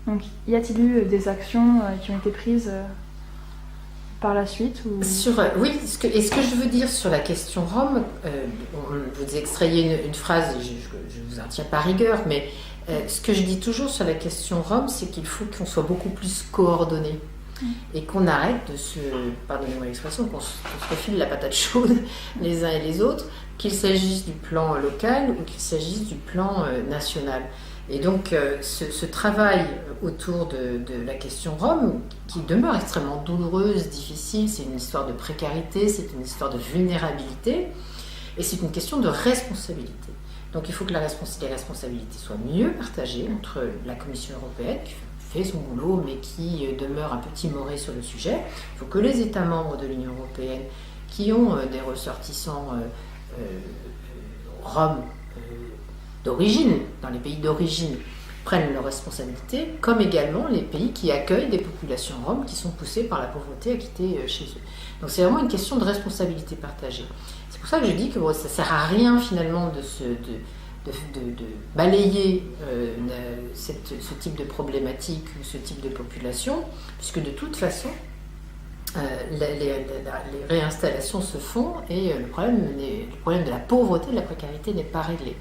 Donc, y a-t-il eu des actions qui ont été prises par la suite ou... Oui, ce que je veux dire sur la question Rome, vous extrayez une phrase, je vous en tiens par rigueur, mais ce que je dis toujours sur la question Rome, c'est qu'il faut qu'on soit beaucoup plus coordonnés. Et qu'on arrête de pardonnez-moi l'expression, qu'on se refile la patate chaude les uns et les autres, qu'il s'agisse du plan local ou qu'il s'agisse du plan national. Et donc ce travail autour de la question Rome, qui demeure extrêmement douloureuse, difficile, c'est une histoire de précarité, c'est une histoire de vulnérabilité, et c'est une question de responsabilité. Donc il faut que les responsabilités soient mieux partagées entre la Commission européenne, qui fait son boulot, mais qui demeure un peu timoré sur le sujet. Il faut que les États membres de l'Union européenne, qui ont des ressortissants roms d'origine, dans les pays d'origine, prennent leurs responsabilités, comme également les pays qui accueillent des populations roms qui sont poussées par la pauvreté à quitter chez eux. Donc c'est vraiment une question de responsabilité partagée. C'est pour ça que je dis que ça ne sert à rien finalement de balayer ce type de problématique ou ce type de population, puisque de toute façon, les réinstallations se font et le problème de la pauvreté, de la précarité n'est pas réglé.